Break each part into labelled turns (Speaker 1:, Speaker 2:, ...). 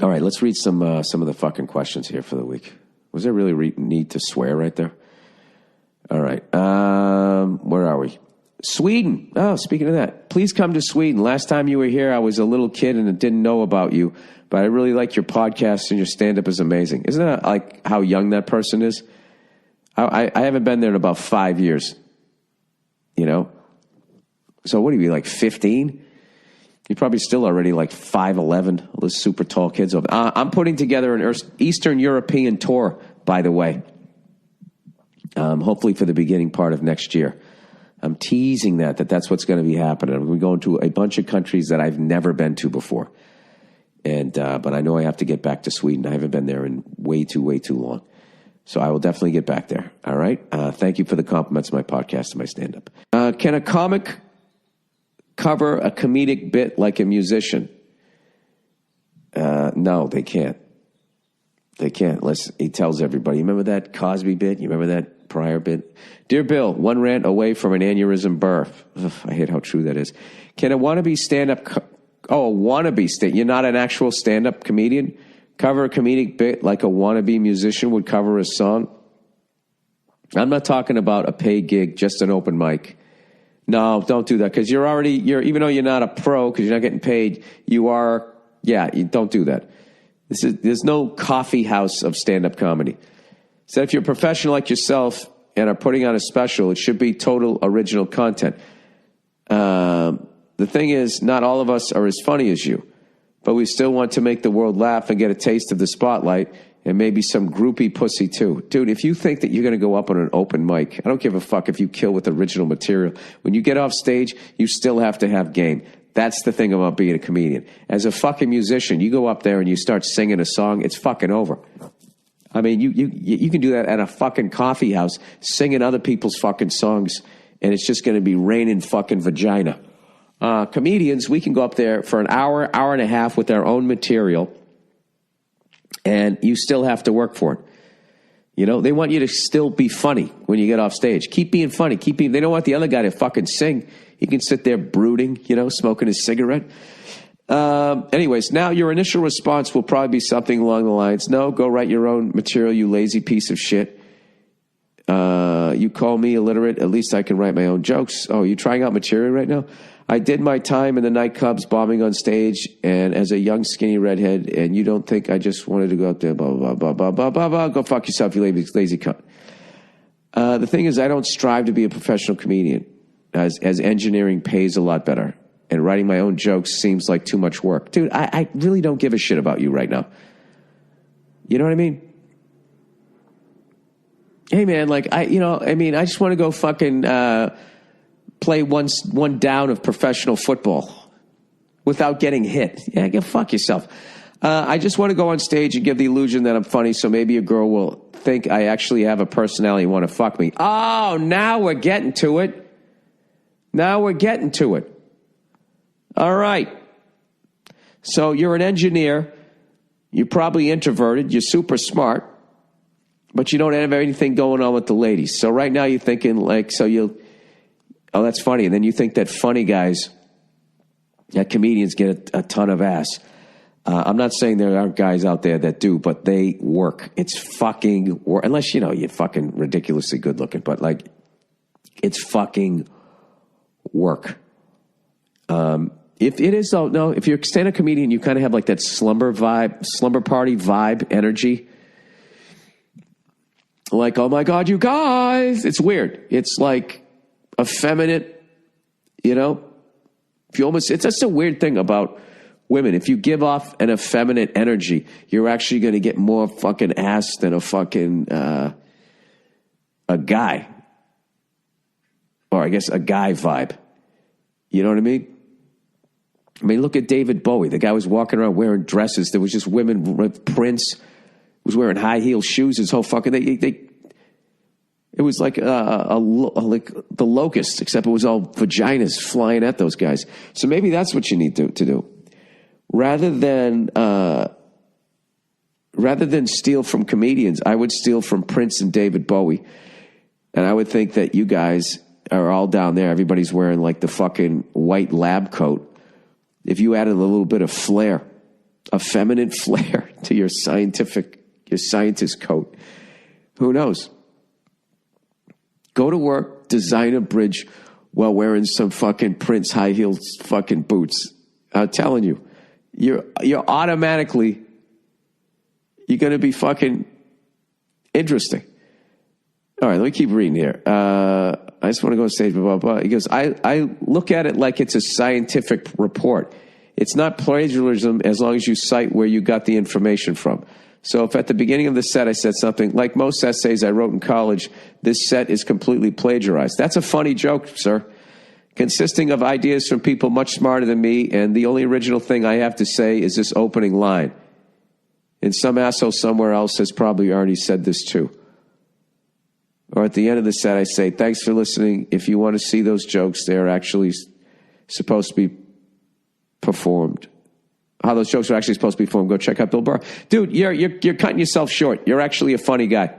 Speaker 1: All right, let's read some of the fucking questions here for the week. Was there really need to swear right there? All right, where are we? Sweden. Oh, speaking of that, please come to Sweden. Last time you were here, I was a little kid and didn't know about you, but I really like your podcast and your stand-up is amazing. Isn't that like how young that person is? I haven't been there in about 5 years, you know? So what do you be, like 15? You're probably still already like 5'11", all those super tall kids. I'm putting together an Eastern European tour, by the way, hopefully for the beginning part of next year. I'm teasing that's what's going to be happening. I'm going to a bunch of countries that I've never been to before. But I know I have to get back to Sweden. I haven't been there in way too long. So I will definitely get back there. All right. Thank you for the compliments of my podcast and my stand-up. Can a comic cover a comedic bit like a musician? No, they can't. They can't. Listen, he tells everybody. You remember that Cosby bit? You remember that Pryor bit? Dear Bill, one rant away from an aneurysm Burr. Ugh, I hate how true that is. Can a wannabe stand-up... a wannabe stand... You're not an actual stand-up comedian? Cover a comedic bit like a wannabe musician would cover a song? I'm not talking about a paid gig, just an open mic. No, don't do that, because even though you're not a pro, because you're not getting paid, you don't do that. There's no coffee house of stand-up comedy. So if you're a professional like yourself and are putting on a special, it should be total original content. The thing is, not all of us are as funny as you, but we still want to make the world laugh and get a taste of the spotlight and maybe some groupie pussy too. Dude, if you think that you're going to go up on an open mic, I don't give a fuck if you kill with original material. When you get off stage, you still have to have game. That's the thing about being a comedian. As a fucking musician, you go up there and you start singing a song, it's fucking over. I mean, you can do that at a fucking coffee house, singing other people's fucking songs, and it's just going to be raining fucking vagina. Comedians, we can go up there for an hour and a half with our own material, and you still have to work for it. You know, they want you to still be funny when you get off stage. Keep being funny. They don't want the other guy to fucking sing. He can sit there brooding, smoking his cigarette. Anyways, now your initial response will probably be something along the lines, no, go write your own material, you lazy piece of shit. You call me illiterate, at least I can write my own jokes. Oh, you trying out material right now? I did my time in the nightclubs bombing on stage and as a young skinny redhead, and you don't think I just wanted to go out there, blah, blah, blah, blah, blah, blah, blah. Go fuck yourself, you lazy cunt. The thing is, I don't strive to be a professional comedian, as engineering pays a lot better. And writing my own jokes seems like too much work. Dude, I really don't give a shit about you right now. You know what I mean? Hey, man, I just want to go fucking play one down of professional football without getting hit. Yeah, go fuck yourself. I just want to go on stage and give the illusion that I'm funny, so maybe a girl will think I actually have a personality and want to fuck me. Oh, now we're getting to it. All right. So you're an engineer. You're probably introverted. You're super smart. But you don't have anything going on with the ladies. So right now you're thinking that's funny. And then you think that funny guys, that comedians get a ton of ass. I'm not saying there aren't guys out there that do, but they work. It's fucking work. Unless, you're fucking ridiculously good looking. But it's fucking work. If it is, though, no, if you're a stand-up comedian, you kind of have that slumber party vibe energy. Oh my God, you guys. It's weird. It's effeminate, it's just a weird thing about women. If you give off an effeminate energy, you're actually going to get more fucking ass than a fucking, a guy. Or I guess a guy vibe. You know what I mean? Look at David Bowie. The guy was walking around wearing dresses. There was just women. Prince was wearing high heel shoes. His whole fucking it was like the Locust, except it was all vaginas flying at those guys. So maybe that's what you need to do, rather than steal from comedians. I would steal from Prince and David Bowie, and I would think that you guys are all down there. Everybody's wearing the fucking white lab coat. If you added a little bit of flair, a feminine flair to your scientist coat. Who knows? Go to work, design a bridge while wearing some fucking Prince high heeled fucking boots. I'm telling you, you're automatically, you're going to be fucking interesting. All right, let me keep reading here. I just want to go on stage, blah, blah, blah. He goes, I look at it like it's a scientific report. It's not plagiarism as long as you cite where you got the information from. So if at the beginning of the set I said something, like most essays I wrote in college, this set is completely plagiarized. That's a funny joke, sir. Consisting of ideas from people much smarter than me, and the only original thing I have to say is this opening line. And some asshole somewhere else has probably already said this too. Or at the end of the set, I say, thanks for listening. If you want to see those jokes, they're actually supposed to be performed. How those jokes are actually supposed to be performed, go check out Bill Burr. Dude, you're cutting yourself short. You're actually a funny guy.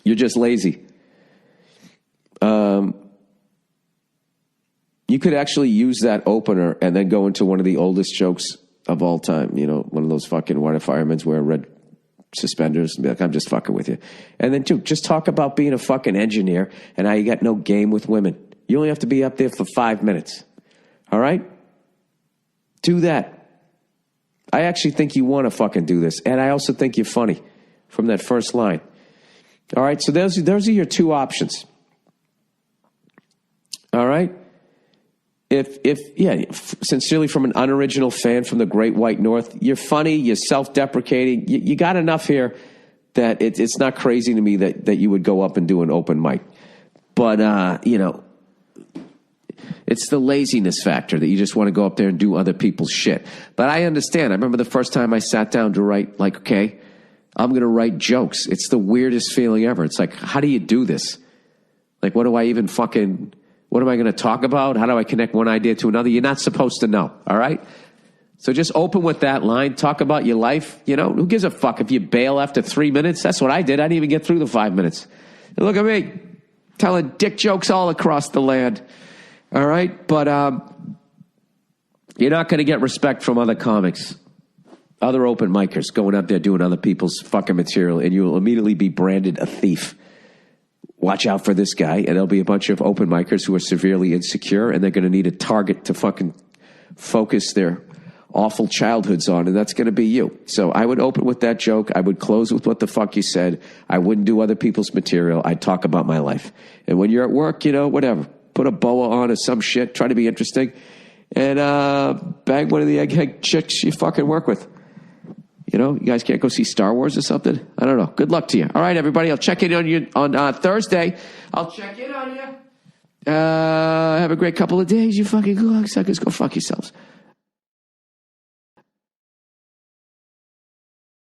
Speaker 1: You're just lazy. You could actually use that opener and then go into one of the oldest jokes of all time. You know, one of those fucking water firemen wear red suspenders and be like, I'm just fucking with you. And then, dude, just talk about being a fucking engineer and how you got no game with women. You only have to be up there for 5 minutes. All right? Do that. I actually think you want to fucking do this. And I also think you're funny from that first line. All right? So those are your two options. All right? Sincerely from an unoriginal fan from the Great White North, you're funny, you're self-deprecating, you got enough here that it's not crazy to me that you would go up and do an open mic. But, it's the laziness factor that you just want to go up there and do other people's shit. But I understand. I remember the first time I sat down to write, like, okay, I'm going to write jokes. It's the weirdest feeling ever. It's like, how do you do this? Like, what am I going to talk about? How do I connect one idea to another? You're not supposed to know, all right? So just open with that line. Talk about your life. You know, who gives a fuck if you bail after 3 minutes? That's what I did. I didn't even get through the 5 minutes. And look at me, telling dick jokes all across the land, all right? But you're not going to get respect from other comics, other open micers going up there doing other people's fucking material, and you will immediately be branded a thief. Watch out for this guy, and there'll be a bunch of open micers who are severely insecure, and they're going to need a target to fucking focus their awful childhoods on, and that's going to be you. So I would open with that joke. I would close with what the fuck you said. I wouldn't do other people's material. I'd talk about my life. And when you're at work, whatever. Put a boa on or some shit. Try to be interesting. And bang one of the egghead chicks you fucking work with. You guys can't go see Star Wars or something? I don't know. Good luck to you. All right, everybody. I'll check in on you on Thursday. I'll check in on you. Have a great couple of days, you fucking suckers. Go fuck yourselves.